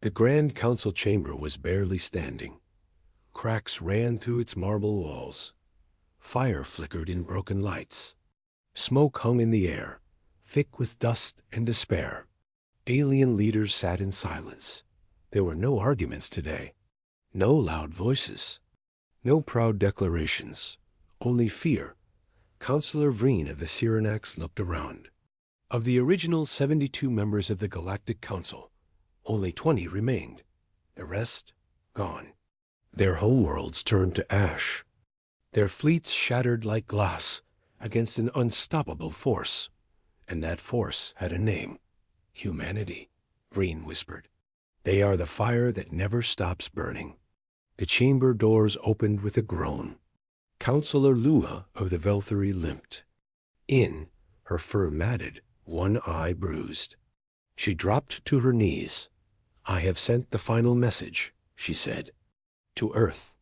The Grand Council chamber was barely standing. Cracks ran through its marble walls. Fire flickered in broken lights. Smoke hung in the air, thick with dust and despair. Alien leaders sat in silence. There were no arguments today. No loud voices. No proud declarations. Only fear. Counselor Vreen of the Cyrenax looked around. Of the original 72 members of the Galactic Council, only 20 remained. The rest, gone. Their homeworlds turned to ash. Their fleets shattered like glass against an unstoppable force. And that force had a name. Humanity, Vreen whispered. They are the fire that never stops burning. The chamber doors opened with a groan. Counselor Lua of the Velthari limped. In, her fur matted, one eye bruised. She dropped to her knees. I have sent the final message, she said. To Earth,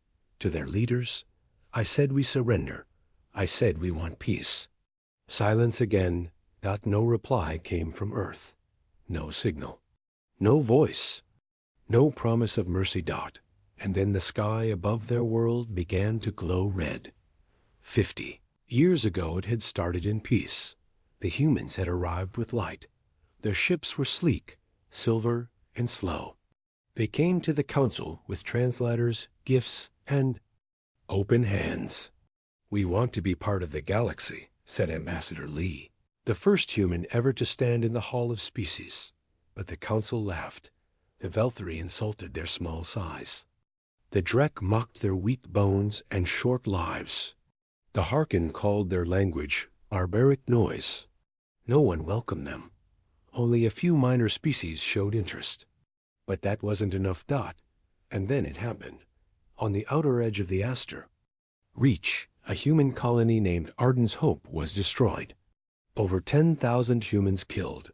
to their leaders. I said we surrender. I said we want peace. Silence again. No reply came from Earth. No signal. No voice. No promise of mercy. And then the sky above their world began to glow red. 50 years ago it had started in peace. The humans had arrived with light. Their ships were sleek, silver, and slow. They came to the council with translators, gifts, and open hands. We want to be part of the galaxy, said Ambassador Lee, the first human ever to stand in the Hall of Species. But the council laughed. The Velthari insulted their small size. The Drek mocked their weak bones and short lives. The Harkin called their language barbaric noise. No one welcomed them. Only a few minor species showed interest. But that wasn't enough. And then it happened. On the outer edge of the Aster, Reach, a human colony named Arden's Hope, was destroyed. Over 10,000 humans killed.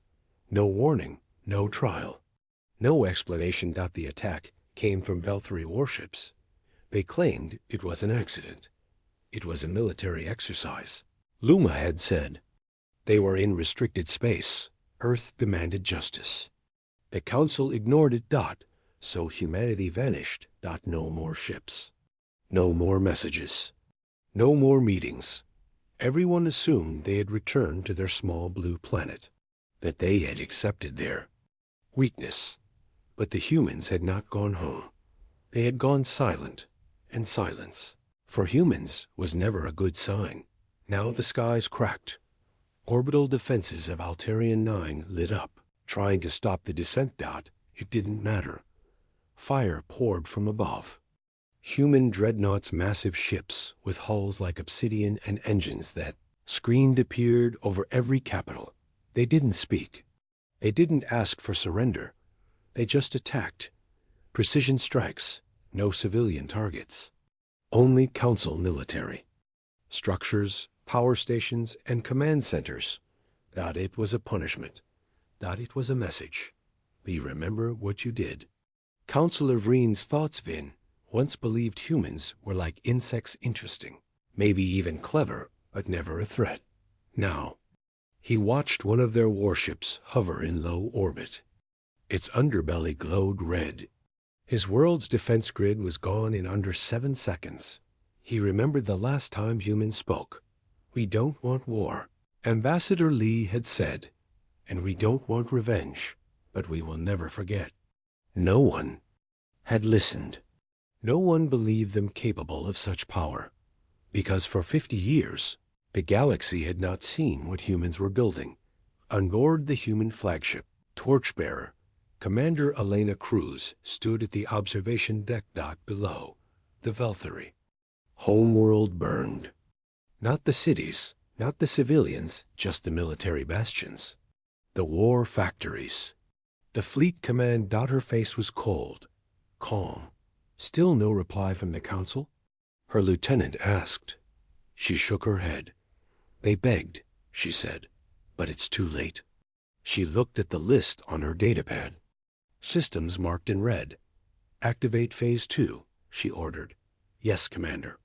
No warning, no trial. No explanation. The attack came from Velthari warships. They claimed it was an accident. It was a military exercise. Luma had said. They were in restricted space. Earth demanded justice. The council ignored it. So humanity vanished. No more ships. No more messages. No more meetings. Everyone assumed they had returned to their small blue planet, that they had accepted their weakness. But the humans had not gone home. They had gone silent, and silence, for humans, was never a good sign. Now the skies cracked. Orbital defenses of Altarian 9 lit up, trying to stop the descent. It didn't matter. Fire poured from above. Human dreadnoughts, massive ships with hulls like obsidian and engines that screamed, appeared over every capital. They didn't speak. They didn't ask for surrender. They just attacked. Precision strikes, no civilian targets. Only council military. Structures, power stations, and command centers. It was a punishment. It was a message. Be remember what you did. Counselor Vreen's thoughts once believed humans were like insects, interesting, maybe even clever, but never a threat. Now, he watched one of their warships hover in low orbit. Its underbelly glowed red. His world's defense grid was gone in under 7 seconds. He remembered the last time humans spoke. We don't want war, Ambassador Lee had said, and we don't want revenge, but we will never forget. No one had listened. No one believed them capable of such power, because for 50 years, the galaxy had not seen what humans were building. On board the human flagship, Torchbearer, Commander Elena Cruz stood at the observation deck. Below, the Velthari. Homeworld burned. Not the cities, not the civilians, just the military bastions. The war factories. The fleet command. Her face was cold, calm. Still no reply from the council? Her lieutenant asked. She shook her head. They begged, she said, but it's too late. She looked at the list on her datapad. Systems marked in red. Activate Phase 2, she ordered. Yes, Commander.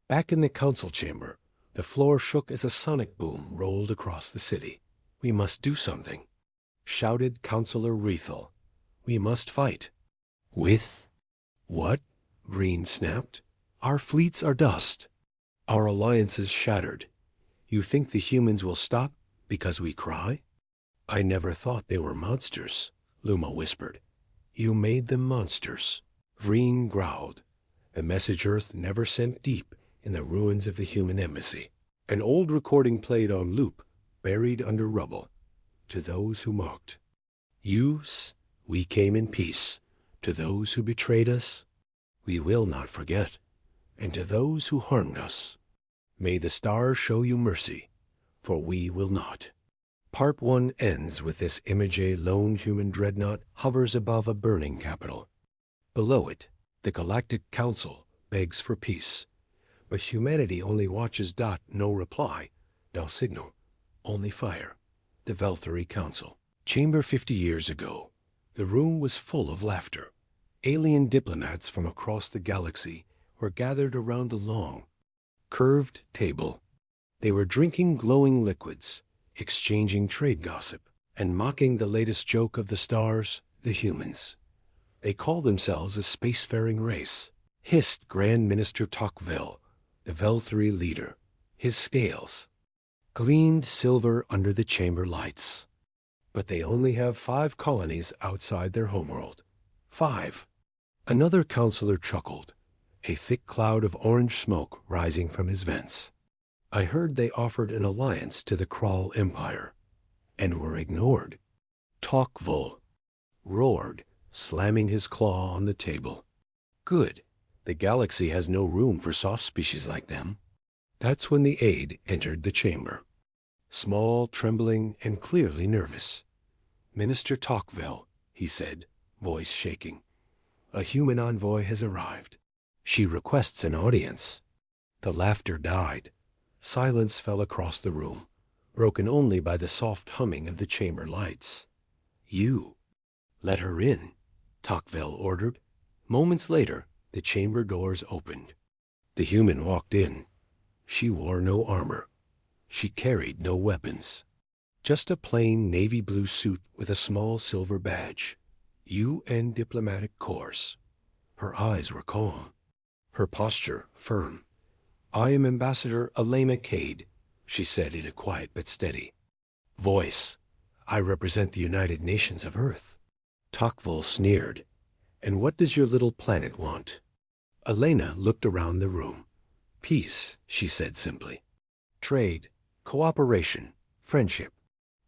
Back in the council chamber, the floor shook as a sonic boom rolled across the city. We must do something, shouted Counselor Rethel. We must fight. With? What? Vreen snapped. Our fleets are dust. Our alliance is shattered. You think the humans will stop because we cry? I never thought they were monsters, Luma whispered. You made them monsters. Vreen growled. The message Earth never sent deep in the ruins of the human embassy. An old recording played on loop, buried under rubble. To those who mocked. Use, we came in peace. To those who betrayed us, we will not forget. And to those who harmed us, may the stars show you mercy, for we will not. Part 1 ends with this image. A lone human dreadnought hovers above a burning capital. Below it, the Galactic Council begs for peace. But humanity only watches. No reply, no signal, only fire. The Velthari Council. Chamber 50 years ago. The room was full of laughter. Alien diplomats from across the galaxy were gathered around a long, curved table. They were drinking glowing liquids, exchanging trade gossip, and mocking the latest joke of the stars, the humans. They call themselves a spacefaring race, hissed Grand Minister Tocqueville, the Velthari leader. His scales gleamed silver under the chamber lights. But they only have 5 colonies outside their homeworld. 5. Another counselor chuckled, a thick cloud of orange smoke rising from his vents. I heard they offered an alliance to the Kral Empire, and were ignored. Tocqueville roared, slamming his claw on the table. Good. The galaxy has no room for soft species like them. That's when the aide entered the chamber. Small, trembling, and clearly nervous. Minister Tocqueville, he said, voice shaking. A human envoy has arrived. She requests an audience. The laughter died. Silence fell across the room, broken only by the soft humming of the chamber lights. You. Let her in, Tocqueville ordered. Moments later, the chamber doors opened. The human walked in. She wore no armor. She carried no weapons. Just a plain navy blue suit with a small silver badge. UN Diplomatic Corps. Her eyes were calm. Her posture firm. I am Ambassador Alema Cade, she said in a quiet but steady voice. I represent the United Nations of Earth. Tocqueville sneered. And what does your little planet want? Elena looked around the room. Peace, she said simply. Trade, cooperation, friendship.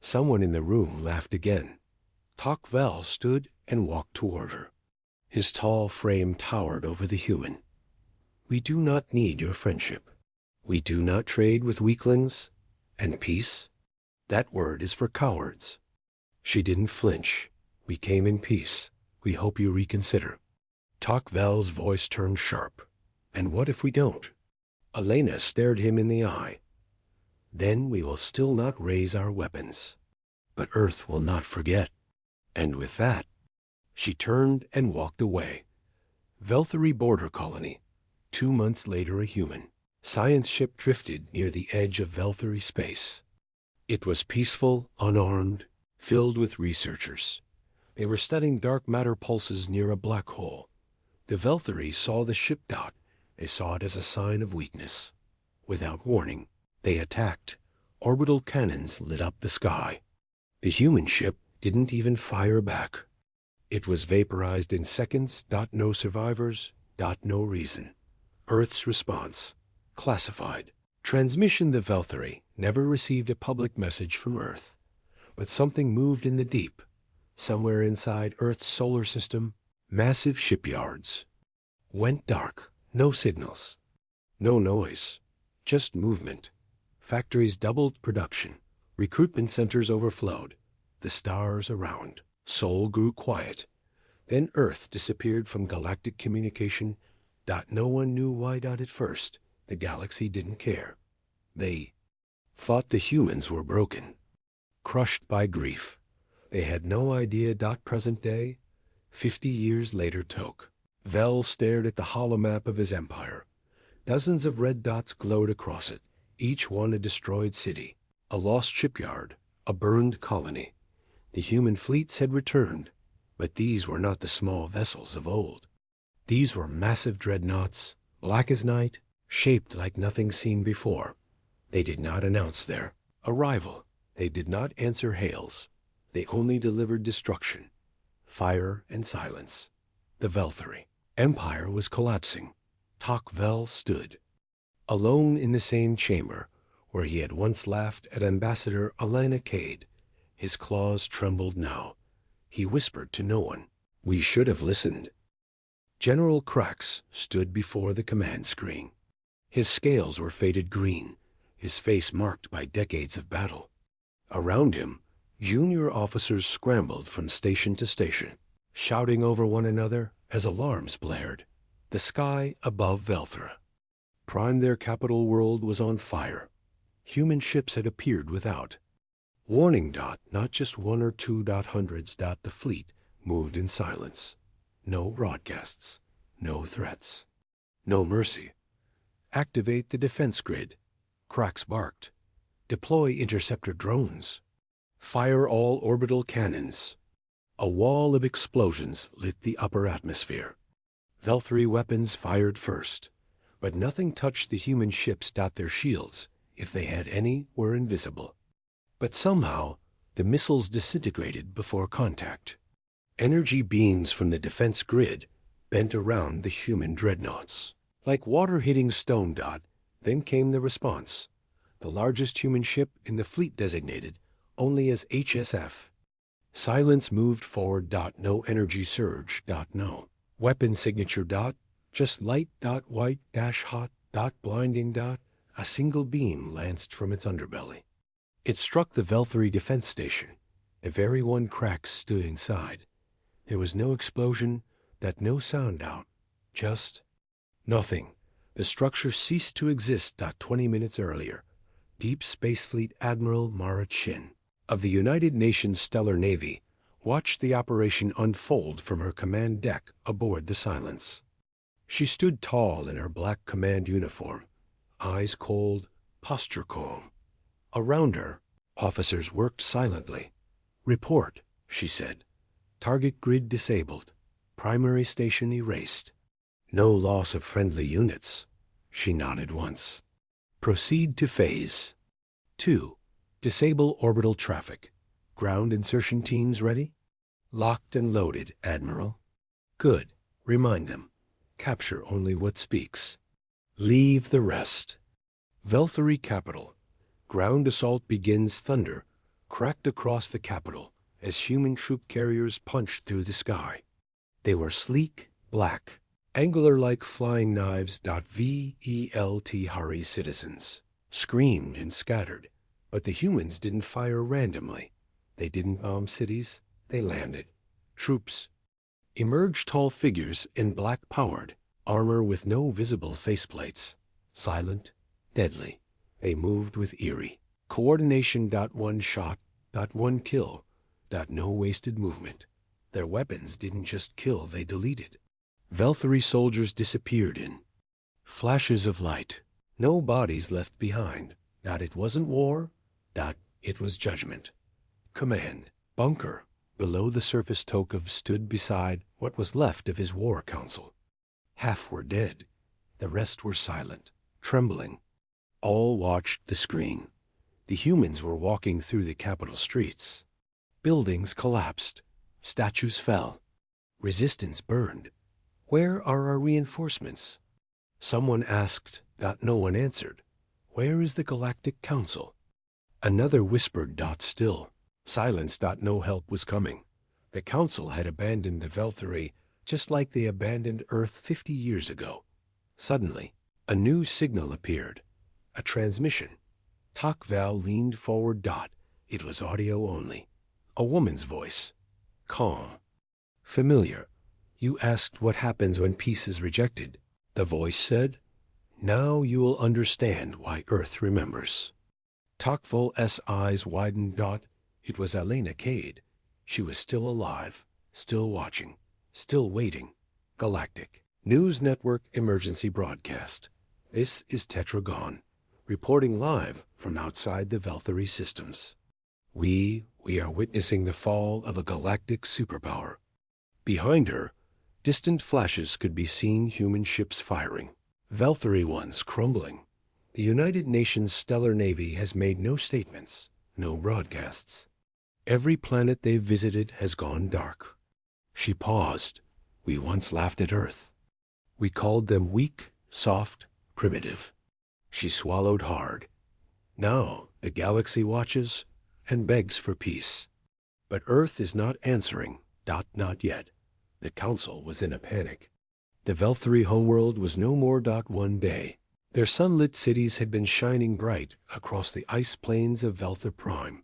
Someone in the room laughed again. Tocqueville stood and walked toward her. His tall frame towered over the human. We do not need your friendship. We do not trade with weaklings. And peace? That word is for cowards. She didn't flinch. We came in peace. We hope you reconsider. Tocqueville's voice turned sharp. And what if we don't? Elena stared him in the eye. Then we will still not raise our weapons. But Earth will not forget. And with that, she turned and walked away. Velthari border colony. 2 months later, a human science ship drifted near the edge of Velthari space. It was peaceful, unarmed, filled with researchers. They were studying dark matter pulses near a black hole. The Velthari saw the ship dot. They saw it as a sign of weakness. Without warning, they attacked. Orbital cannons lit up the sky. The human ship didn't even fire back. It was vaporized in seconds. No survivors. No reason. Earth's response. Classified. Transmission. The Velthari never received a public message from Earth. But something moved in the deep. Somewhere inside Earth's solar system, massive shipyards. Went dark. No signals. No noise. Just movement. Factories doubled production. Recruitment centers overflowed. The stars around. Sol grew quiet. Then Earth disappeared from galactic communication. No one knew why. At first, the galaxy didn't care. They thought the humans were broken. Crushed by grief. They had no idea. Present day, 50 years later. Vel stared at the hollow map of his empire. Dozens of red dots glowed across it, each one a destroyed city, a lost shipyard, a burned colony. The human fleets had returned. But these were not the small vessels of old. These were massive dreadnoughts, black as night, shaped like nothing seen before. They did not announce their arrival. They did not answer hails. They only delivered destruction, fire and silence. The Velthary Empire was collapsing. Vel stood, alone in the same chamber where he had once laughed at Ambassador Elena Cade. His claws trembled now. He whispered to no one. We should have listened. General Krax stood before the command screen. His scales were faded green, his face marked by decades of battle. Around him, junior officers scrambled from station to station, shouting over one another as alarms blared. The sky above Velthra, prime their capital world, was on fire. Human ships had appeared without. Warning. Not just one or two hundreds. The fleet moved in silence. No broadcasts, no threats, no mercy. Activate the defense grid. Krax barked. Deploy interceptor drones. Fire all orbital cannons. A wall of explosions lit the upper atmosphere. Velthary weapons fired first, but nothing touched the human ships. Their shields, if they had any, were invisible. But somehow, the missiles disintegrated before contact. Energy beams from the defense grid bent around the human dreadnoughts. Like water hitting stone. Then came the response. The largest human ship in the fleet, designated only as HSF. Silence moved forward. No energy surge. No weapon signature. Just light. White. Hot. Blinding. A single beam lanced from its underbelly. It struck the Velthary defense station, the very one Krax stood inside. There was no explosion, no sound out. Just nothing. The structure ceased to exist. 20 minutes earlier, Deep Space Fleet Admiral Mara Chin of the United Nations Stellar Navy watched the operation unfold from her command deck aboard the Silence. She stood tall in her black command uniform, eyes cold, posture calm. Around her, officers worked silently. Report, she said. Target grid disabled. Primary station erased. No loss of friendly units. She nodded once. Proceed to Phase 2. Disable orbital traffic. Ground insertion teams ready? Locked and loaded, Admiral. Good. Remind them. Capture only what speaks. Leave the rest. Velthary Capital. Ground assault begins. Thunder cracked across the capital as human troop carriers punched through the sky. They were sleek, black, angular like flying knives. Velt citizens screamed and scattered, but the humans didn't fire randomly. They didn't bomb cities. They landed. Troops. Emerged tall figures in black-powered armor with no visible faceplates. Silent, deadly. They moved with eerie coordination. One shot. One kill. No wasted movement. Their weapons didn't just kill, they deleted. Velthary soldiers disappeared in flashes of light. No bodies left behind. It wasn't war. It was judgment. Command. Bunker. Below the surface, Tokov stood beside what was left of his war council. Half were dead. The rest were silent, trembling. All watched the screen. The humans were walking through the capital streets. Buildings collapsed. Statues fell. Resistance burned. Where are our reinforcements? Someone asked. No one answered. Where is the Galactic Council? Another whispered. Still. Silence. No help was coming. The Council had abandoned the Velthary just like they abandoned Earth 50 years ago. Suddenly, a new signal appeared. A transmission. Val leaned forward. It was audio only. A woman's voice. Calm. Familiar. You asked what happens when peace is rejected. The voice said, now you will understand why Earth remembers. Tokvol's eyes widened. It was Elena Cade. She was still alive, still watching, still waiting. Galactic News Network Emergency Broadcast. This is Tetragon, reporting live from outside the Velthary systems. We are witnessing the fall of a galactic superpower. Behind her, distant flashes could be seen, human ships firing, Valkyrie ones crumbling. The United Nations Stellar Navy has made no statements, no broadcasts. Every planet they've visited has gone dark. She paused. We once laughed at Earth. We called them weak, soft, primitive. She swallowed hard. Now the galaxy watches and begs for peace. But Earth is not answering. Not yet. The Council was in a panic. The Valkyrie homeworld was no more. One day, their sunlit cities had been shining bright across the ice plains of Valther Prime.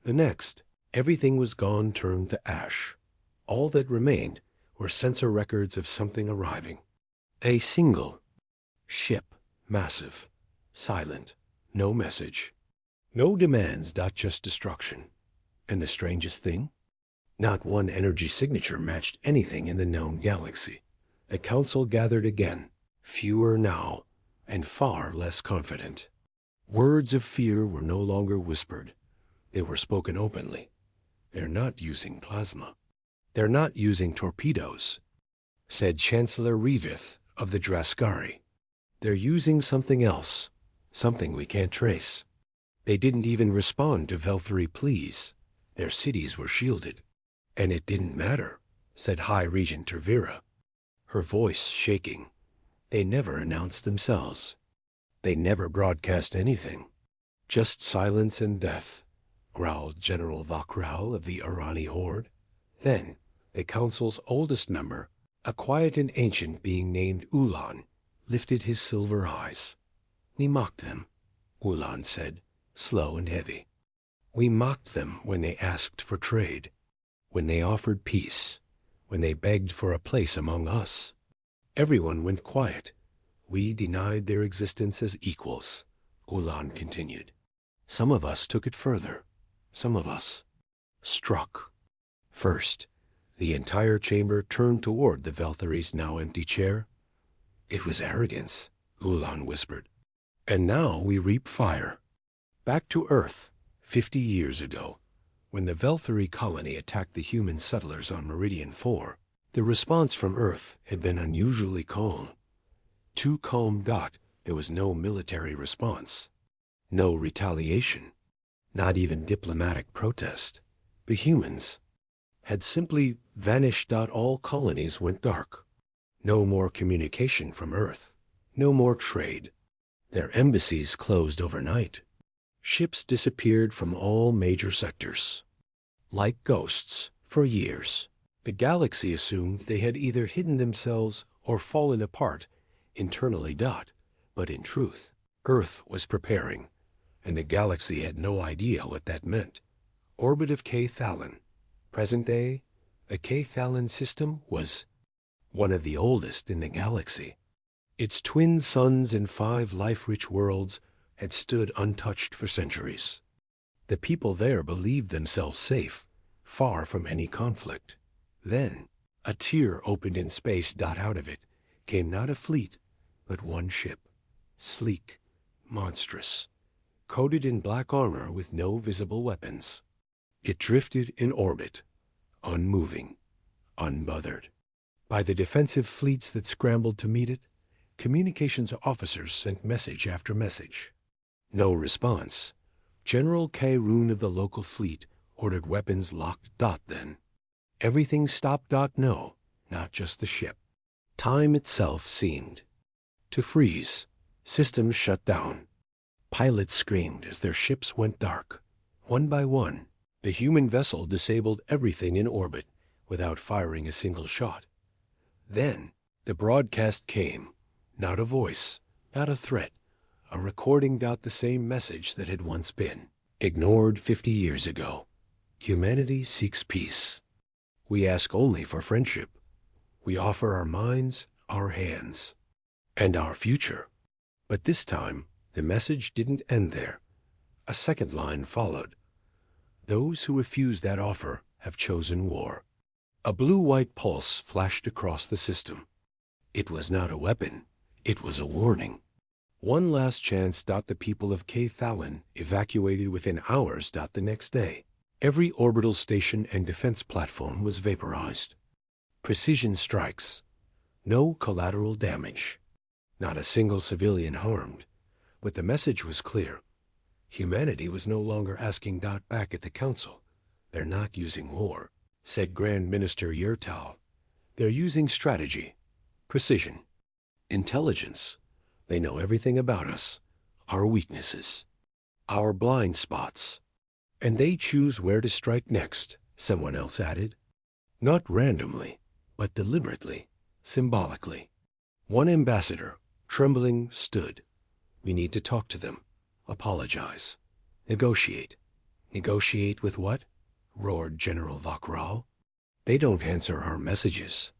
The next, everything was gone, turned to ash. All that remained were sensor records of something arriving. A single ship, massive, silent, no message, no demands. Just destruction. And the strangest thing? Not one energy signature matched anything in the known galaxy. The Council gathered again, fewer now, and far less confident. Words of fear were no longer whispered. They were spoken openly. They're not using plasma. They're not using torpedoes, said Chancellor Revith of the Draskari. They're using something else, something we can't trace. They didn't even respond to Valkyrie pleas. Their cities were shielded. And it didn't matter, said High Regent Tervira, her voice shaking. They never announced themselves. They never broadcast anything. Just silence and death, growled General Vakral of the Irani Horde. Then, the Council's oldest member, a quiet and ancient being named Ulan, lifted his silver eyes. We mocked them, Ulan said, slow and heavy. We mocked them when they asked for trade, when they offered peace, when they begged for a place among us. Everyone went quiet. We denied their existence as equals, Ulan continued. Some of us took it further. Some of us struck. First, the entire chamber turned toward the Valkyrie's now empty chair. It was arrogance, Ulan whispered. And now we reap fire. Back to Earth, 50 years ago, when the Valkyrie colony attacked the human settlers on Meridian 4, the response from Earth had been unusually calm. Too calm. There was no military response, no retaliation, not even diplomatic protest. The humans had simply vanished. All colonies went dark. No more communication from Earth, no more trade. Their embassies closed overnight. Ships disappeared from all major sectors. Like ghosts, for years, the galaxy assumed they had either hidden themselves or fallen apart internally. But in truth, Earth was preparing, and the galaxy had no idea what that meant. Orbit of K-Thalan. Present day, the K-Thalan system was one of the oldest in the galaxy. Its twin suns and 5 life-rich worlds had stood untouched for centuries. The people there believed themselves safe, far from any conflict. Then, a tear opened in space. Out of it came not a fleet, but one ship, sleek, monstrous, coated in black armor with no visible weapons. It drifted in orbit, unmoving, unbothered. By the defensive fleets that scrambled to meet it, communications officers sent message after message. No response. General K. Roon of the local fleet ordered weapons locked. Then everything stopped. No, not just the ship. Time itself seemed to freeze. Systems shut down. Pilots screamed as their ships went dark. One by one, the human vessel disabled everything in orbit without firing a single shot. Then the broadcast came. Not a voice, not a threat, a recording. The same message that had once been ignored 50 years ago. Humanity seeks peace. We ask only for friendship. We offer our minds, our hands, and our future. But this time, the message didn't end there. A second line followed. Those who refuse that offer have chosen war. A blue-white pulse flashed across the system. It was not a weapon. It was a warning. One last chance. The people of K-Thalan evacuated within hours. The next day, every orbital station and defense platform was vaporized. Precision strikes. No collateral damage. Not a single civilian harmed. But the message was clear. Humanity was no longer asking Dot back at the council. They're not using war, said Grand Minister Yurtal. They're using strategy, precision, intelligence. They know everything about us, our weaknesses, our blind spots. And they choose where to strike next, someone else added. Not randomly, but deliberately, symbolically. One ambassador, trembling, stood. We need to talk to them, apologize, negotiate. Negotiate with what? Roared General Vakral. They don't answer our messages.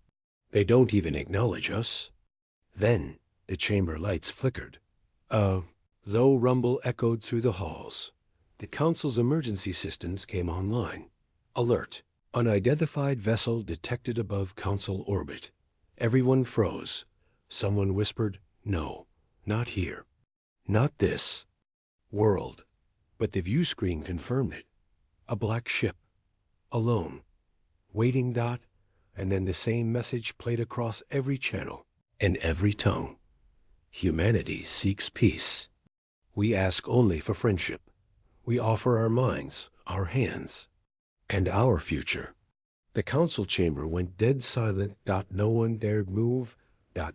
They don't even acknowledge us. Then the chamber lights flickered. A low rumble echoed through the halls. The council's emergency systems came online. Alert. Unidentified vessel detected above council orbit. Everyone froze. Someone whispered, "No, not here. Not this world." But the view screen confirmed it. A black ship. Alone. Waiting. Dot. And then the same message played across every channel and every tongue. Humanity seeks peace. We ask only for friendship. We offer our minds, our hands, and our future. The council chamber went dead silent. No one dared move.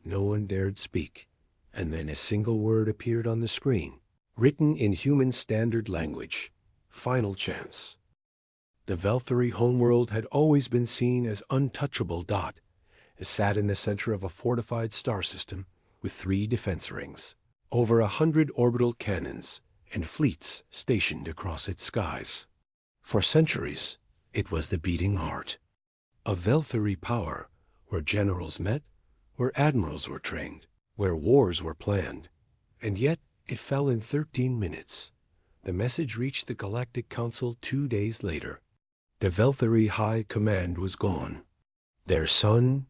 No one dared speak. And then a single word appeared on the screen, written in human standard language. Final chance. The Velthari homeworld had always been seen as untouchable. It sat in the center of a fortified star system with 3 defense rings, over 100 orbital cannons, and fleets stationed across its skies. For centuries, it was the beating heart of Velthari power, where generals met, where admirals were trained, where wars were planned. And yet it fell in 13 minutes. The message reached the Galactic Council 2 days later. The Velthari High Command was gone. Their sun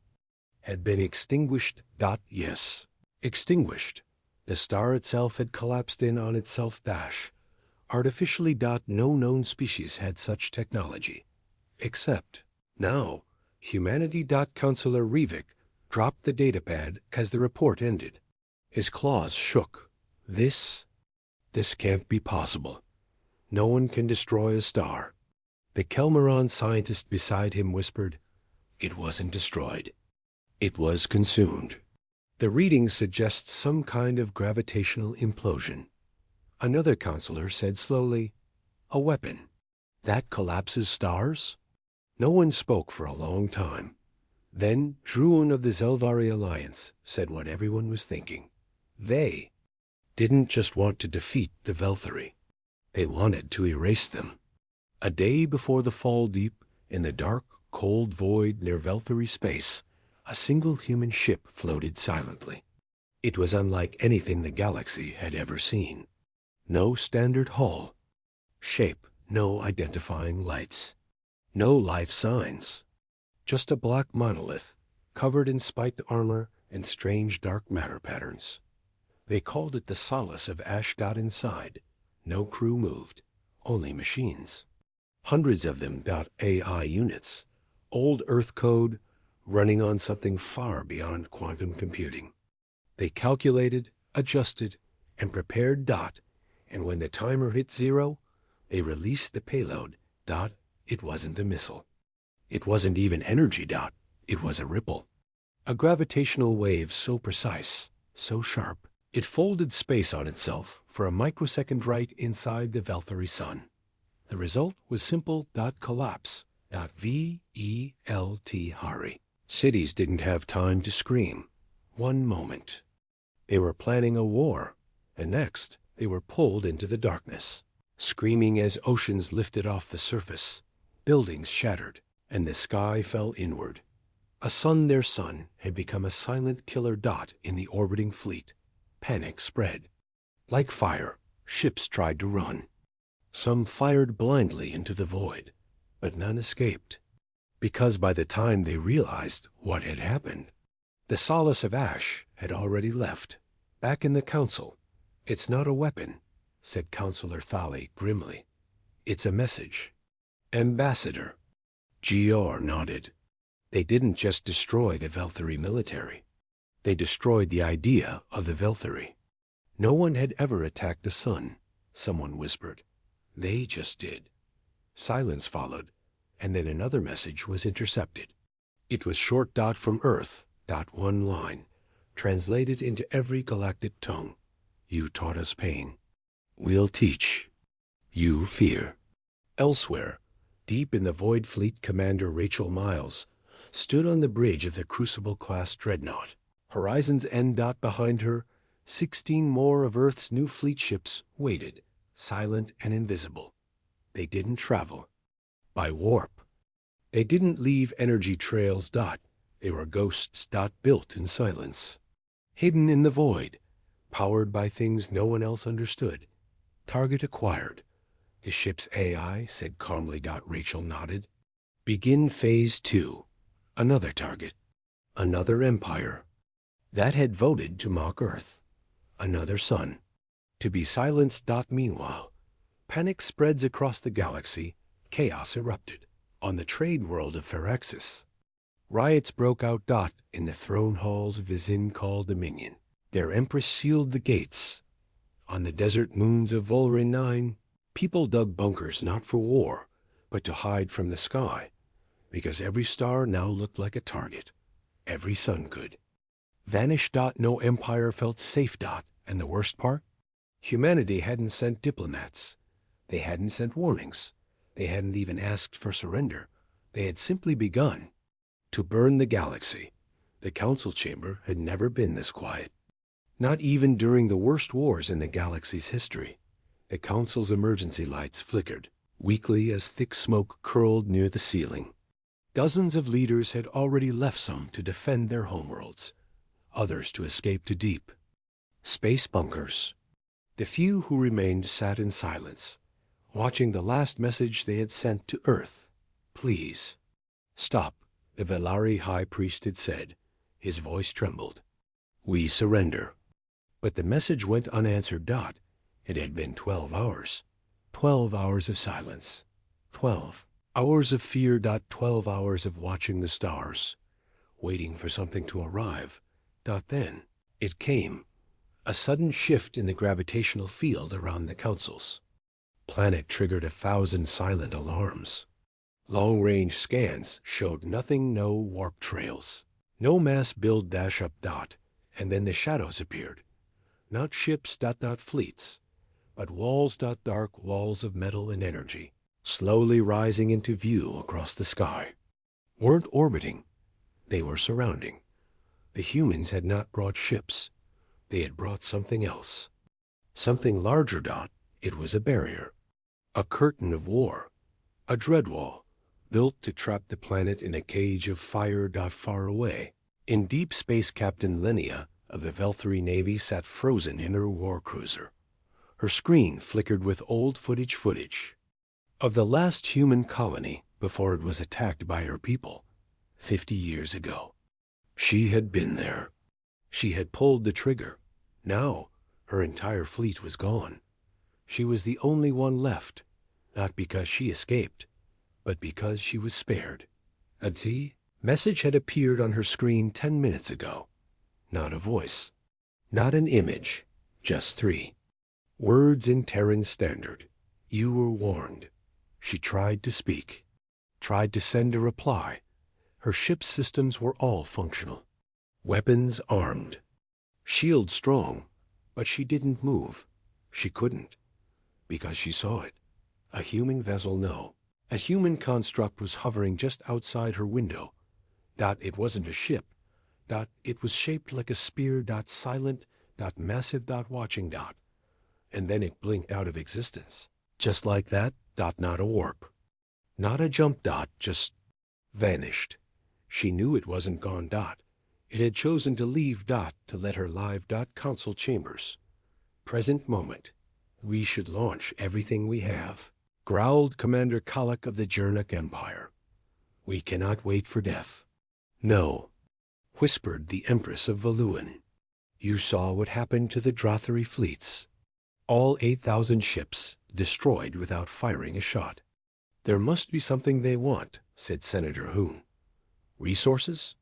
had been extinguished. Yes, extinguished. The star itself had collapsed in on itself. Artificially. No known species had such technology. Except now, humanity. Counselor Rivik dropped the datapad as the report ended. His claws shook. This can't be possible. No one can destroy a star. The Kelmaron scientist beside him whispered, "It wasn't destroyed. It was consumed." The reading suggests some kind of gravitational implosion. Another counselor said slowly, "A weapon. That collapses stars?" No one spoke for a long time. Then Druun of the Zelvari Alliance said what everyone was thinking. They didn't just want to defeat the Velthari. They wanted to erase them. A day before the fall deep, in the dark, cold void near Velthari space, a single human ship floated silently. It was unlike anything the galaxy had ever seen. No standard hull, shape, no identifying lights, no life signs. Just a black monolith, covered in spiked armor and strange dark matter patterns. They called it the Solace of Ash. Inside, no crew moved, only machines. Hundreds of them. AI units, old Earth code, running on something far beyond quantum computing. They calculated, adjusted, and prepared. And when the timer hit 0, they released the payload. It wasn't a missile. It wasn't even energy. It was a ripple. A gravitational wave so precise, so sharp, it folded space on itself for a microsecond right inside the Velthari sun. The result was simple. Collapse. VELT Hari. Cities didn't have time to scream. One moment. They were planning a war, and next they were pulled into the darkness, screaming as oceans lifted off the surface, buildings shattered, and the sky fell inward. Their sun, had become a silent killer. In the orbiting fleet. Panic spread. Like fire, ships tried to run. Some fired blindly into the void, but none escaped. Because by the time they realized what had happened, the Solace of Ash had already left. Back in the council. "It's not a weapon," said Counselor Thali grimly. "It's a message." "Ambassador." Gior nodded. They didn't just destroy the Velthari military. They destroyed the idea of the Velthari. No one had ever attacked the sun, someone whispered. They just did. Silence followed, and then another message was intercepted. It was short dot from Earth, dot one line, translated into every galactic tongue. You taught us pain. We'll teach you fear. Elsewhere, deep in the Void Fleet, Commander Rachel Miles stood on the bridge of the Crucible-class dreadnought. Horizon's End dot behind her, 16 more of Earth's new fleet ships waited, silent and invisible. They didn't travel by warp. They didn't leave energy trails. They were ghosts. Built in silence, hidden in the void, powered by things no one else understood. Target acquired. The ship's AI said calmly. Rachel nodded. Begin phase 2. Another target. Another empire. That had voted to mock Earth. Another sun. To be silenced. Meanwhile, panic spreads across the galaxy. Chaos erupted. On the trade world of Phyrexis, riots broke out. In the throne halls of Vizin called Dominion. Their empress sealed the gates. On the desert moons of Volrin 9, people dug bunkers not for war, but to hide from the sky, because every star now looked like a target. Every sun could. Vanish. No empire felt safe. And the worst part? Humanity hadn't sent diplomats. They hadn't sent warnings. They hadn't even asked for surrender. They had simply begun to burn the galaxy. The council chamber had never been this quiet. Not even during the worst wars in the galaxy's history. The council's emergency lights flickered weakly as thick smoke curled near the ceiling. Dozens of leaders had already left, some to defend their homeworlds, others to escape to deep space bunkers. The few who remained sat in silence, watching the last message they had sent to Earth. Please, stop, the Velari High Priest had said. His voice trembled. We surrender. But the message went unanswered. It had been 12 hours. 12 hours of silence. 12 hours of fear. 12 hours of watching the stars, waiting for something to arrive. Then it came. A sudden shift in the gravitational field around the councils. Planet triggered 1,000 silent alarms. Long-range scans showed nothing. No warp trails. No mass build dash up. And then the shadows appeared. Not ships. Fleets. But walls. Dark walls of metal and energy, slowly rising into view across the sky. Weren't orbiting. They were surrounding. The humans had not brought ships. They had brought something else. Something larger. It was a barrier. A curtain of war. A dread wall, built to trap the planet in a cage of fire. Far away, in deep space, Captain Lenia of the Velthari Navy sat frozen in her war cruiser. Her screen flickered with old footage of the last human colony before it was attacked by her people 50 years ago. She had been there. She had pulled the trigger. Now her entire fleet was gone. She was the only one left, not because she escaped, but because she was spared. A message had appeared on her screen 10 minutes ago. Not a voice, not an image, just 3 words in Terran Standard. You were warned. She tried to speak, tried to send a reply. Her ship's systems were all functional. Weapons armed. Shield strong. But she didn't move. She couldn't. Because she saw it. A human vessel, no. A human construct was hovering just outside her window. It wasn't a ship. It was shaped like a spear. Silent. Massive. Watching. And then it blinked out of existence. Just like that. Not a warp. Not a jump. Just vanished. She knew it wasn't gone. It had chosen to leave. To let her live. Council chambers. Present moment. We should launch everything we have, growled Commander Kalak of the Jernuk Empire. We cannot wait for death. No, whispered the Empress of Valuan. You saw what happened to the Drothari fleets. All 8,000 ships destroyed without firing a shot. There must be something they want, said Senator Hoon. Resources?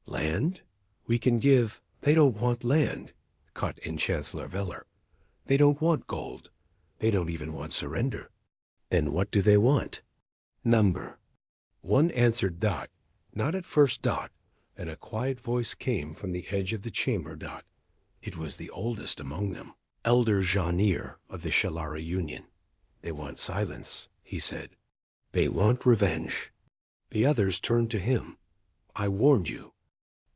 Land? We can give. They don't want land, cut in Chancellor Veller. They don't want gold. They don't even want surrender. And what do they want? Number. One answered Dot. Not at first, Dot. And a quiet voice came from the edge of the chamber, Dot. It was the oldest among them, Elder Janir of the Shalara Union. They want silence, he said. They want revenge. The others turned to him. I warned you.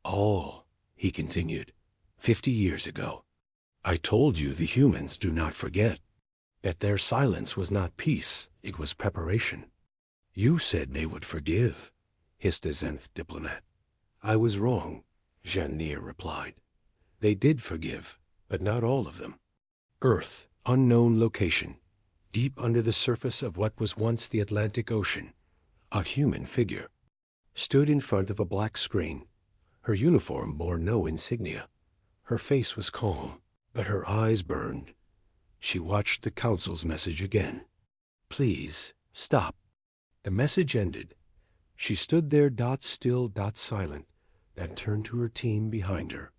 All, he continued, 50 years ago. I told you the humans do not forget. That their silence was not peace, it was preparation. You said they would forgive, hissed a Zenth diplomat. I was wrong, Janir replied. They did forgive, but not all of them. Earth, unknown location, deep under the surface of what was once the Atlantic Ocean, a human figure, stood in front of a black screen. Her uniform bore no insignia. Her face was calm, but her eyes burned. She watched the Council's message again. Please, stop. The message ended. She stood there, Dot still, Dot silent, then turned to her team behind her.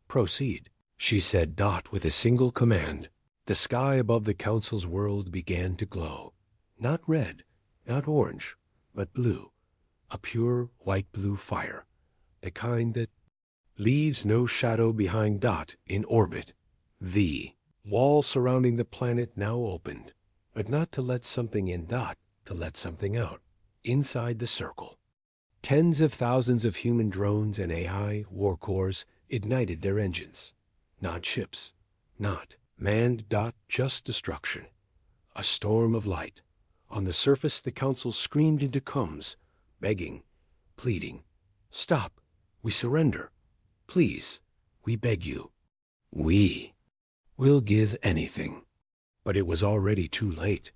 Proceed, she said, Dot, with a single command. The sky above the Council's world began to glow. Not red, not orange, but blue. A pure white-blue fire. The kind that leaves no shadow behind. Dot in orbit. The wall surrounding the planet now opened, but not to let something in, Dot, to let something out. Inside the circle, tens of thousands of human drones and AI war cores ignited their engines. Not ships, not manned. Dot, just destruction. A storm of light. On the surface, the Council screamed into coms, begging, pleading. Stop. We surrender. Please, we beg you. We'll give anything. But it was already too late.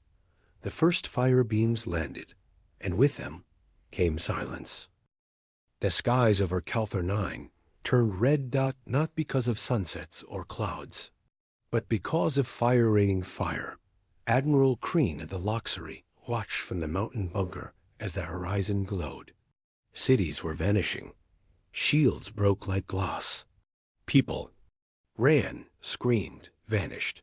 The first fire beams landed, and with them came silence. The skies over Calthar 9 turned red. Dot, not because of sunsets or clouds, but because of fire raining fire. Admiral Kreen of the Loxery watched from the mountain bunker as the horizon glowed. Cities were vanishing. Shields broke like glass. People ran, screamed, vanished.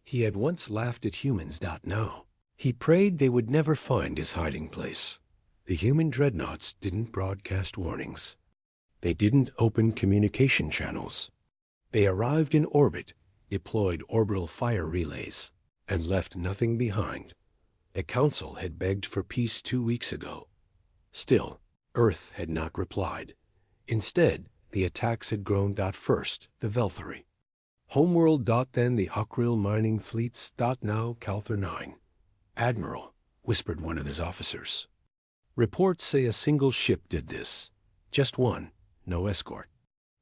He had once laughed at humans. Now he prayed they would never find his hiding place. The human dreadnoughts didn't broadcast warnings. They didn't open communication channels. They arrived in orbit, deployed orbital fire relays, and left nothing behind. The Council had begged for peace 2 weeks ago. Still, Earth had not replied. Instead, the attacks had grown. First, the Velthari. Homeworld. Then the Akril mining fleets. Now Calthar 9. Admiral, whispered one of his officers. Reports say a single ship did this. Just one, no escort.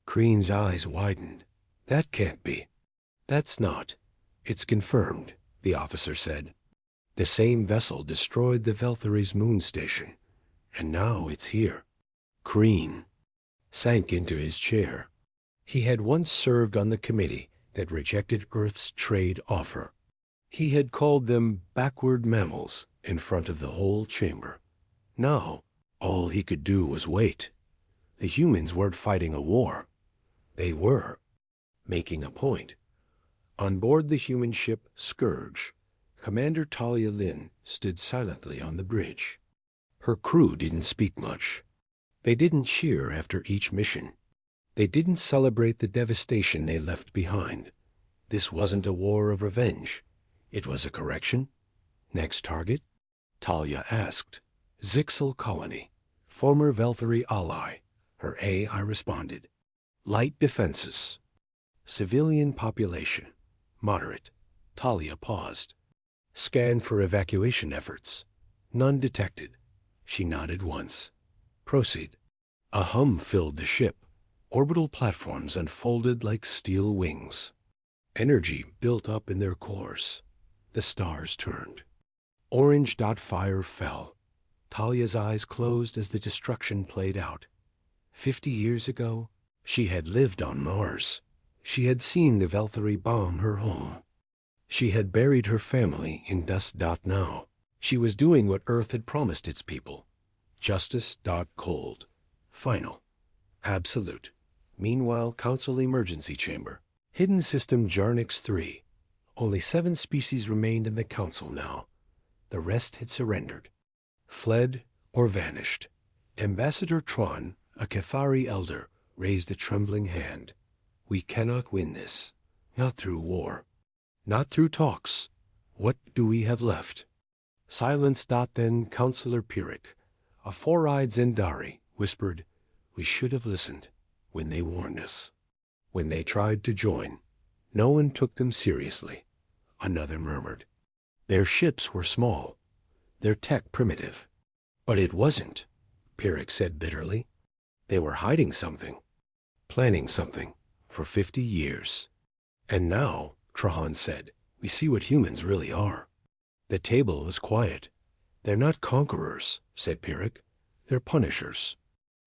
Kreen's eyes widened. That can't be. That's not. It's confirmed, the officer said. The same vessel destroyed the Velthari's moon station, and now it's here. Kreen sank into his chair. He had once served on the committee that rejected Earth's trade offer. He had called them backward mammals in front of the whole chamber. Now, all he could do was wait. The humans weren't fighting a war. They were making a point. On board the human ship Scourge, Commander Talia Lin stood silently on the bridge. Her crew didn't speak much. They didn't cheer after each mission. They didn't celebrate the devastation they left behind. This wasn't a war of revenge. It was a correction. Next target? Talia asked. Zixel Colony, former Velthari ally. Her AI responded. Light defenses. Civilian population. Moderate. Talia paused. Scan for evacuation efforts. None detected. She nodded once. Proceed. A hum filled the ship. Orbital platforms unfolded like steel wings. Energy built up in their cores. The stars turned. Orange. Fire fell. Talia's eyes closed as the destruction played out. 50 years ago, she had lived on Mars. She had seen the Velthari bomb her home. She had buried her family in dust. Now, she was doing what Earth had promised its people. Justice. Cold. Final. Absolute. Meanwhile, Council Emergency Chamber. Hidden System Jarnix 3. Only 7 species remained in the Council now. The rest had surrendered. Fled or vanished. Ambassador Tron, a Cathari elder, raised a trembling hand. We cannot win this. Not through war. Not through talks. What do we have left? Silence. Then Councillor Pyrrhic, a four-eyed Zendari, whispered, We should have listened when they warned us. When they tried to join, no one took them seriously. Another murmured. Their ships were small, their tech primitive. But it wasn't, Pyrrhic said bitterly. They were hiding something, planning something, for 50 years. And now, Trahan said, we see what humans really are. The table was quiet. They're not conquerors, said Pyrrhic. They're punishers.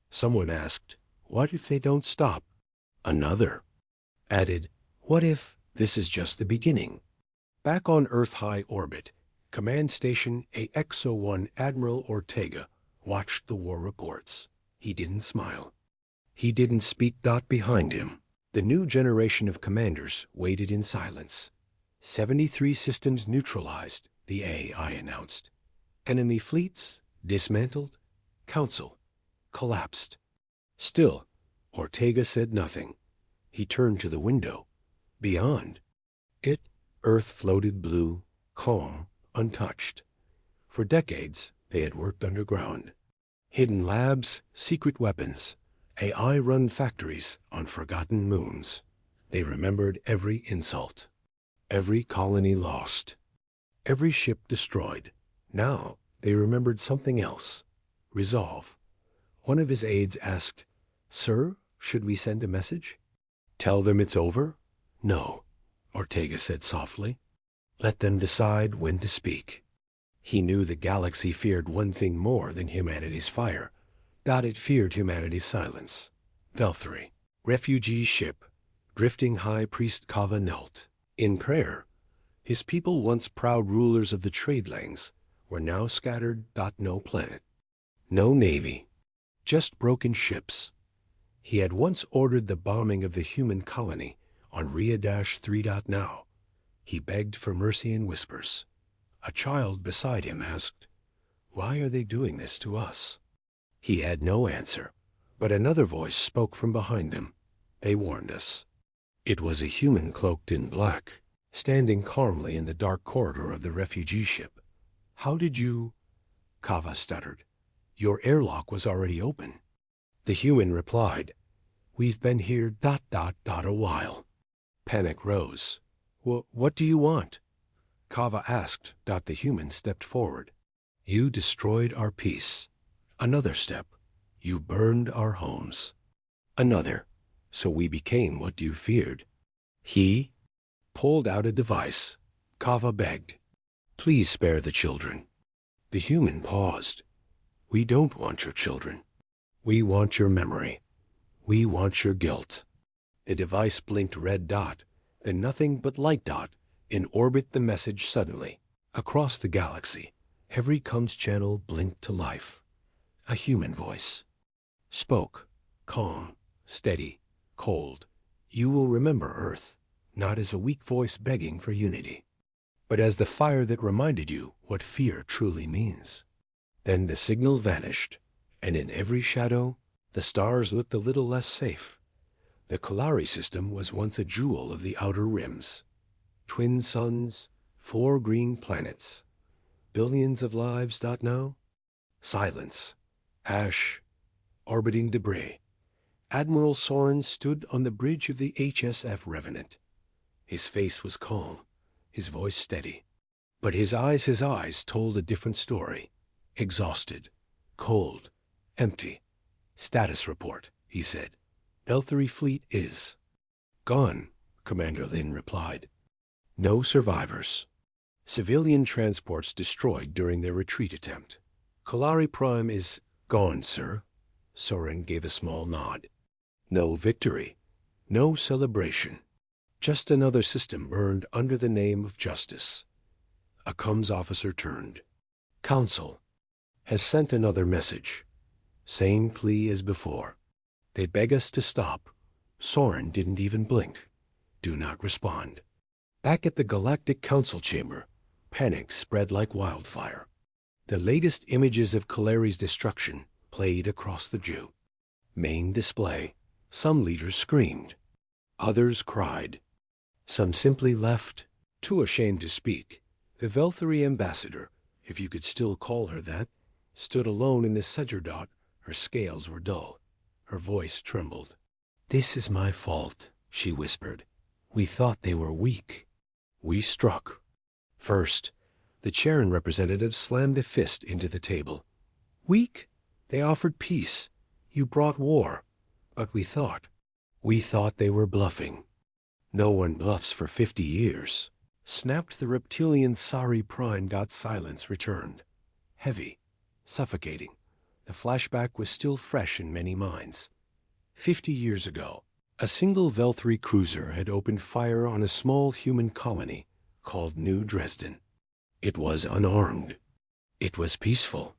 Someone asked, what if they don't stop? Another added, what if this is just the beginning? Back on Earth-high orbit, Command Station AXO-1 Admiral Ortega watched the war reports. He didn't smile. He didn't speak. Behind him, the new generation of commanders waited in silence. 73 systems neutralized, the AI announced. Enemy fleets dismantled. Council collapsed. Still, Ortega said nothing. He turned to the window. Beyond it, Earth floated blue, calm, untouched. For decades, they had worked underground. Hidden labs, secret weapons, AI-run factories on forgotten moons. They remembered every insult, every colony lost, every ship destroyed. Now they remembered something else. Resolve. One of his aides asked, Sir, should we send a message? Tell them it's over? No, Ortega said softly. Let them decide when to speak. He knew the galaxy feared one thing more than humanity's fire. It feared humanity's silence. Velthary, refugee ship, drifting High Priest Kava knelt. In prayer, his people, once proud rulers of the trade lanes, were now scattered. No planet, no navy, just broken ships. He had once ordered the bombing of the human colony on Rhea-3. Now, he begged for mercy in whispers. A child beside him asked, Why are they doing this to us? He had no answer, but another voice spoke from behind them. They warned us. It was a human cloaked in black, standing calmly in the dark corridor of the refugee ship. How did you? Kava stuttered. Your airlock was already open. The human replied, We've been here ... a while. Panic rose. What do you want? Kava asked. The human stepped forward. You destroyed our peace. Another step. You burned our homes. Another. So we became what you feared. He pulled out a device. Kava begged. Please spare the children. The human paused. We don't want your children. We want your memory. We want your guilt. The device blinked red. Then nothing but light. In orbit, the message suddenly. Across the galaxy, every comms channel blinked to life. A human voice spoke, calm, steady, cold. You will remember Earth, not as a weak voice begging for unity, but as the fire that reminded you what fear truly means. Then the signal vanished, and in every shadow, the stars looked a little less safe. The Kalari system was once a jewel of the outer rims. Twin suns, 4 green planets. Billions of lives. Now? Silence. Ash. Orbiting debris. Admiral Soren stood on the bridge of the HSF Revenant. His face was calm, his voice steady. But his eyes told a different story. Exhausted, cold, empty. Status report, he said. Velthary fleet is gone, Commander Lin replied. No survivors. Civilian transports destroyed during their retreat attempt. Kalari Prime is gone, sir. Soren gave a small nod. No victory. No celebration. Just another system burned under the name of justice. A comms officer turned. Council has sent another message. Same plea as before. They beg us to stop. Soren didn't even blink. Do not respond. Back at the Galactic Council chamber, panic spread like wildfire. The latest images of Kalari's destruction played across the Jew. Main display. Some leaders screamed. Others cried. Some simply left, too ashamed to speak. The Velthari ambassador, if you could still call her that, stood alone in the Sedgerdot. Her scales were dull. Her voice trembled. "This is my fault," she whispered. "We thought they were weak." We struck. First, the Charon representative slammed a fist into the table. "Weak? They offered peace. You brought war. But we thought they were bluffing." "No one bluffs for 50 years. Snapped the reptilian Sari Prime. Silence returned. Heavy, suffocating. The flashback was still fresh in many minds. 50 years ago, a single Velthari cruiser had opened fire on a small human colony called New Dresden. It was unarmed. It was peaceful.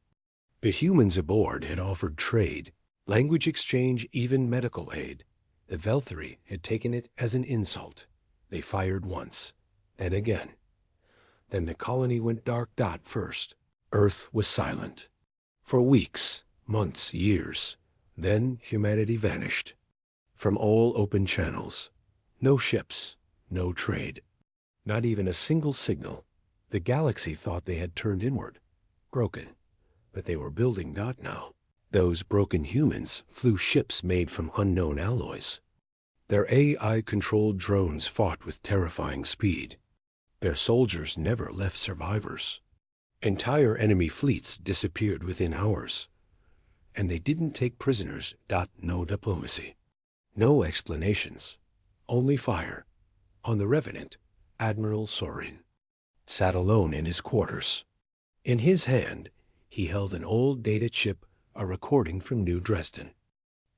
The humans aboard had offered trade, language exchange, even medical aid. The Velthari had taken it as an insult. They fired once, and again. Then the colony went dark. First, Earth was silent. For weeks, months, years. Then humanity vanished. From all open channels. No ships, no trade. Not even a single signal. The galaxy thought they had turned inward. Broken. But they were building now. Those broken humans flew ships made from unknown alloys. Their AI-controlled drones fought with terrifying speed. Their soldiers never left survivors. Entire enemy fleets disappeared within hours. And they didn't take prisoners. No diplomacy. No explanations. Only fire. On the Revenant, Admiral Sorin sat alone in his quarters. In his hand, he held an old data chip, a recording from New Dresden.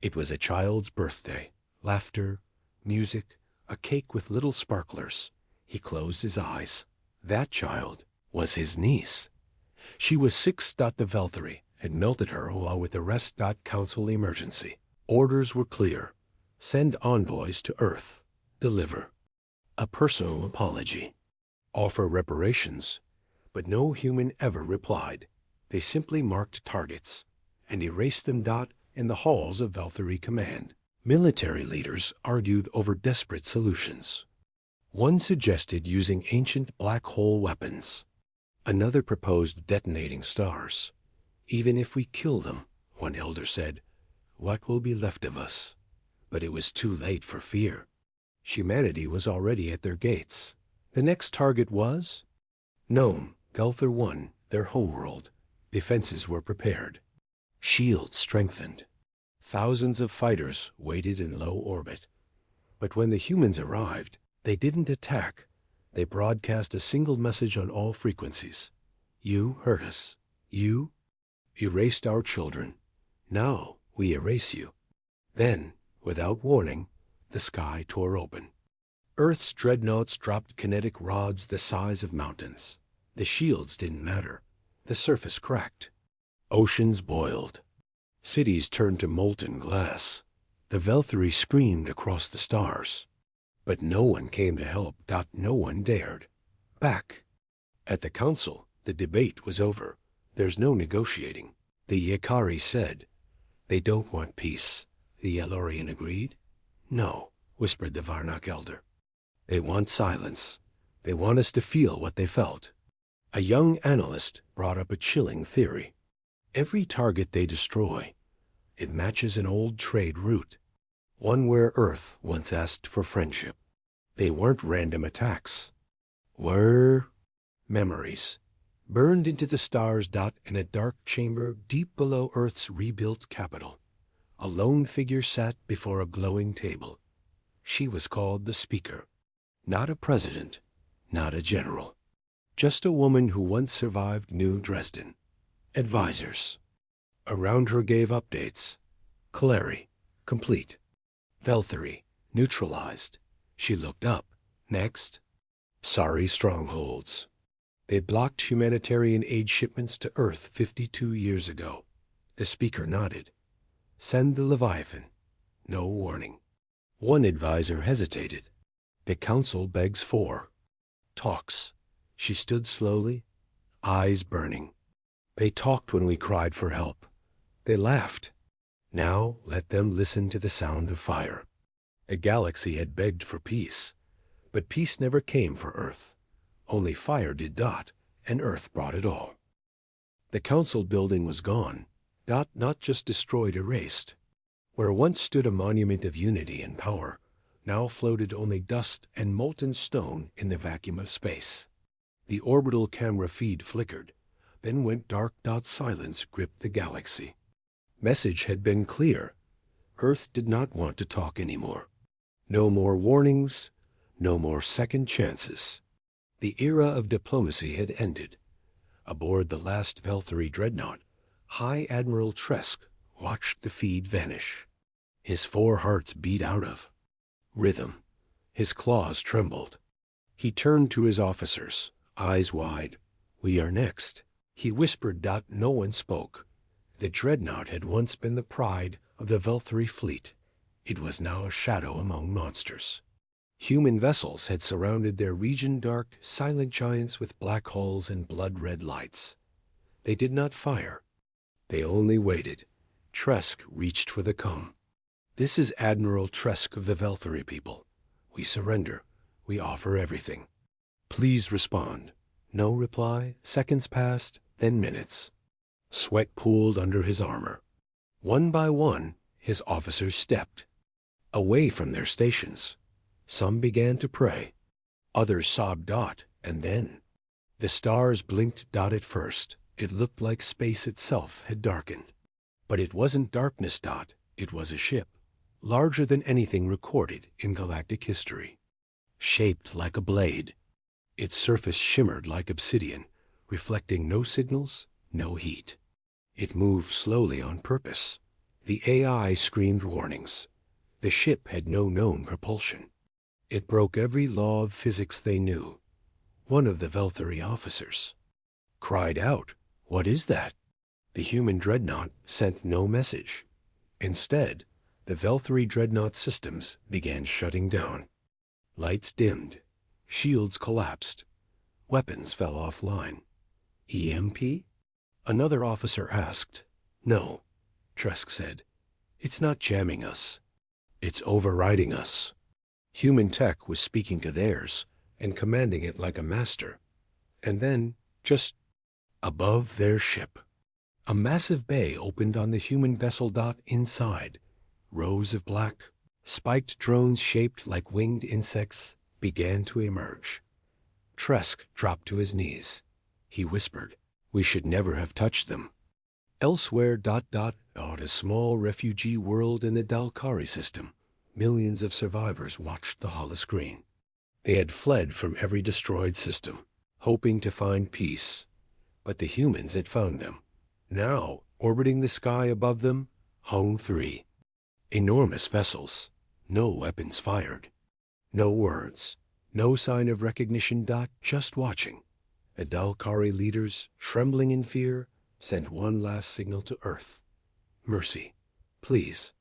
It was a child's birthday. Laughter, music, a cake with little sparklers. He closed his eyes. That child was his niece. She was 6. The Velthari had melted her along with the rest. Council emergency. Orders were clear. Send envoys to Earth. Deliver. A personal apology. Offer reparations. But no human ever replied. They simply marked targets and erased them. In the halls of Velthari Command, military leaders argued over desperate solutions. One suggested using ancient black hole weapons. Another proposed detonating stars. Even if we kill them, one elder said, what will be left of us? But it was too late for fear. Humanity was already at their gates. The next target was Nome, Gulthar 1, their homeworld. Defenses were prepared. Shields strengthened. Thousands of fighters waited in low orbit. But when the humans arrived, they didn't attack. They broadcast a single message on all frequencies. You hurt us. You erased our children. Now we erase you. Then, without warning, the sky tore open. Earth's dreadnoughts dropped kinetic rods the size of mountains. The shields didn't matter. The surface cracked. Oceans boiled. Cities turned to molten glass. The Velthari screamed across the stars. But no one came to help. No one dared. Back. At the council, the debate was over. There's no negotiating. The Yakari said, they don't want peace. The Yellorian agreed. No, whispered the Varnak elder. They want silence. They want us to feel what they felt. A young analyst brought up a chilling theory. Every target they destroy, it matches an old trade route. One where Earth once asked for friendship. They weren't random attacks. Were memories. Burned into the stars. In a dark chamber deep below Earth's rebuilt capital. A lone figure sat before a glowing table. She was called the Speaker. Not a president, not a general. Just a woman who once survived New Dresden. Advisors. Around her gave updates. Kalari, complete. Velthari, neutralized. She looked up. Next. Sorry strongholds. They blocked humanitarian aid shipments to Earth 52 years ago. The Speaker nodded. Send the Leviathan. No warning. One advisor hesitated. The council begs for. Talks. She stood slowly, eyes burning. They talked when we cried for help. They laughed. Now let them listen to the sound of fire. A galaxy had begged for peace, but peace never came for Earth. Only fire did. And Earth brought it all. The council building was gone. Not just destroyed, erased. Where once stood a monument of unity and power, now floated only dust and molten stone in the vacuum of space. The orbital camera feed flickered, then went dark. Silence gripped the galaxy. Message had been clear. Earth did not want to talk anymore. No more warnings, no more second chances. The era of diplomacy had ended. Aboard the last Velthary dreadnought, High Admiral Tresk watched the feed vanish. His 4 hearts beat out of rhythm. His claws trembled. He turned to his officers, eyes wide. "We are next," he whispered. No one spoke. The dreadnought had once been the pride of the Velthary fleet. It was now a shadow among monsters. Human vessels had surrounded their region, dark, silent giants with black hulls and blood-red lights. They did not fire. They only waited. Tresk reached for the comb. "This is Admiral Tresk of the Velthary people. We surrender. We offer everything. Please respond." No reply. Seconds passed, then minutes. Sweat pooled under his armor. One by one, his officers stepped away from their stations. Some began to pray. Others sobbed. And then the stars blinked. At first, it looked like space itself had darkened. But it wasn't darkness. It was a ship, larger than anything recorded in galactic history. Shaped like a blade. Its surface shimmered like obsidian, reflecting no signals, no heat. It moved slowly on purpose. The AI screamed warnings. The ship had no known propulsion. It broke every law of physics they knew. One of the Velthary officers cried out, "What is that?" The human dreadnought sent no message. Instead, the Velthary dreadnought systems began shutting down. Lights dimmed. Shields collapsed. Weapons fell offline. EMP? Another officer asked. "No," Tresk said. "It's not jamming us. It's overriding us." Human tech was speaking to theirs and commanding it like a master. And then, just above their ship, a massive bay opened on the human vessel. Inside, rows of black, spiked drones shaped like winged insects began to emerge. Tresk dropped to his knees. He whispered, "We should never have touched them." Elsewhere. A small refugee world in the Dalkari system. Millions of survivors watched the holoscreen. They had fled from every destroyed system, hoping to find peace. But the humans had found them. Now, orbiting the sky above them, hung 3 enormous vessels. No weapons fired. No words. No sign of recognition. Just watching. The Dalkari leaders, trembling in fear, sent one last signal to Earth. "Mercy. Please."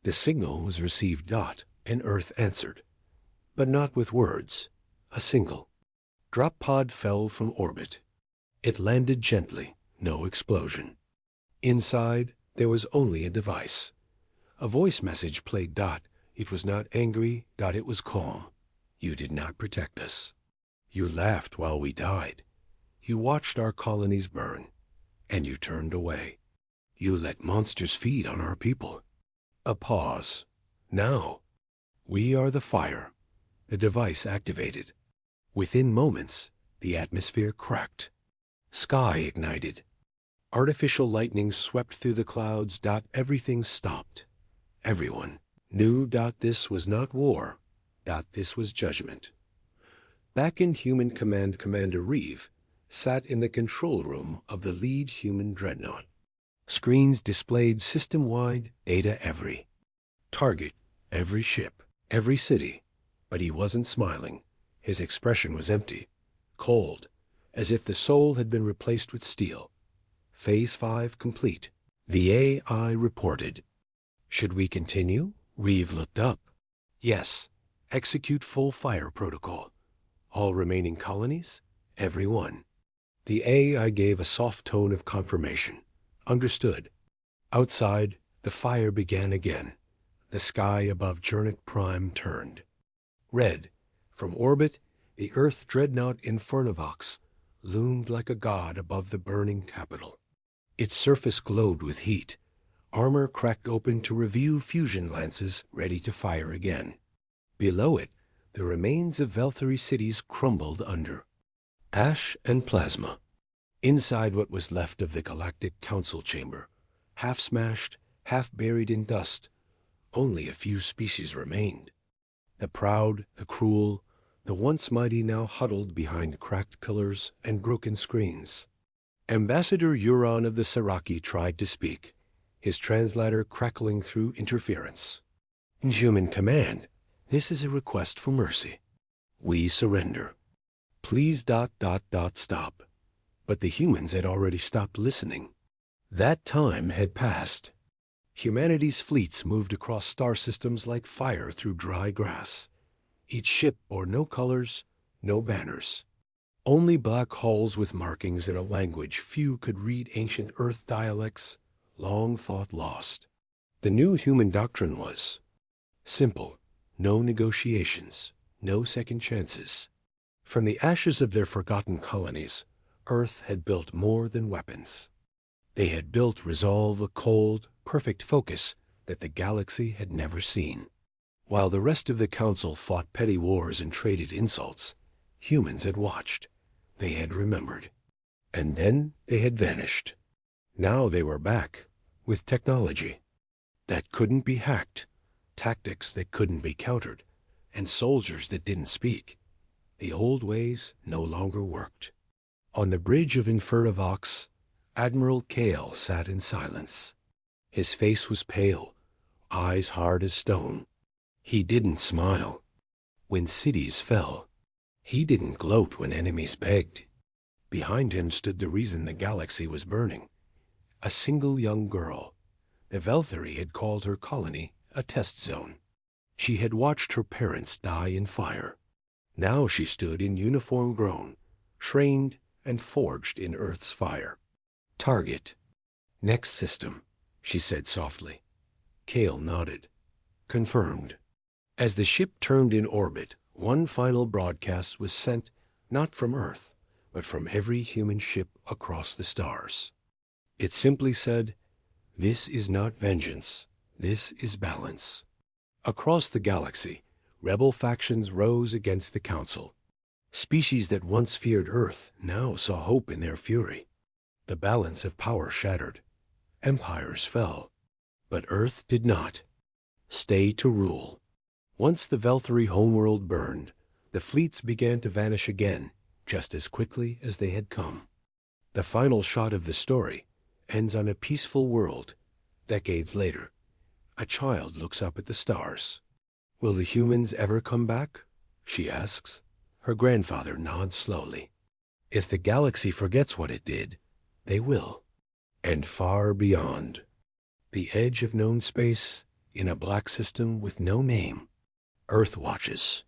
The signal was received. And Earth answered. But not with words. A single drop pod fell from orbit. It landed gently. No explosion. Inside, there was only a device. A voice message played. It was not angry. It was calm. "You did not protect us. You laughed while we died. You watched our colonies burn. And you turned away. You let monsters feed on our people." A pause. "Now, we are the fire." The device activated. Within moments, the atmosphere cracked. Sky ignited. Artificial lightning swept through the clouds. Everything stopped. Everyone knew. This was not war. This was judgment. Back in Human Command, Commander Reeve sat in the control room of the lead human dreadnought. Screens displayed system-wide data every target, every ship, every city. But he wasn't smiling. His expression was empty, cold, as if the soul had been replaced with steel. Phase 5 complete. The AI reported. Should we continue? Reeve looked up. Yes. Execute full fire protocol. All remaining colonies? Every one. The AI gave a soft tone of confirmation. Understood. Outside, the fire began again. The sky above Jernit Prime turned red. From orbit, the Earth dreadnought Infernovox loomed like a god above the burning capital. Its surface glowed with heat. Armor cracked open to reveal fusion lances ready to fire again. Below it, the remains of Velthury cities crumbled under ash and plasma. Inside what was left of the Galactic Council chamber, half smashed, half buried in dust, only a few species remained. The proud, the cruel, the once mighty now huddled behind cracked pillars and broken screens. Ambassador Euron of the Saraki tried to speak, his translator crackling through interference. Human command, this is a request for mercy. We surrender. Please ... stop. But the humans had already stopped listening. That time had passed. Humanity's fleets moved across star systems like fire through dry grass. Each ship bore no colors, no banners. Only black hulls with markings in a language few could read, ancient Earth dialects, long thought lost. The new human doctrine was simple: no negotiations, no second chances. From the ashes of their forgotten colonies, Earth had built more than weapons. They had built resolve, a cold, perfect focus that the galaxy had never seen. While the rest of the Council fought petty wars and traded insults, humans had watched. They had remembered. And then they had vanished. Now they were back, with technology that couldn't be hacked, tactics that couldn't be countered, and soldiers that didn't speak. The old ways no longer worked. On the bridge of Infernovox, Admiral Kale sat in silence. His face was pale, eyes hard as stone. He didn't smile when cities fell. He didn't gloat when enemies begged. Behind him stood the reason the galaxy was burning. A single young girl. The Velthury had called her colony a test zone. She had watched her parents die in fire. Now she stood in uniform grown, trained and forged in Earth's fire. Target. Next system, she said softly. Kale nodded. Confirmed. As the ship turned in orbit, one final broadcast was sent not from Earth, but from every human ship across the stars. It simply said, "This is not vengeance. This is balance." Across the galaxy, rebel factions rose against the Council. Species that once feared Earth now saw hope in their fury. The balance of power shattered. Empires fell. But Earth did not stay to rule. Once the Velthury homeworld burned, the fleets began to vanish again, just as quickly as they had come. The final shot of the story ends on a peaceful world. Decades later, a child looks up at the stars. Will the humans ever come back? She asks. Her grandfather nods slowly. If the galaxy forgets what it did, they will. And far beyond, the edge of known space, in a black system with no name, Earth watches.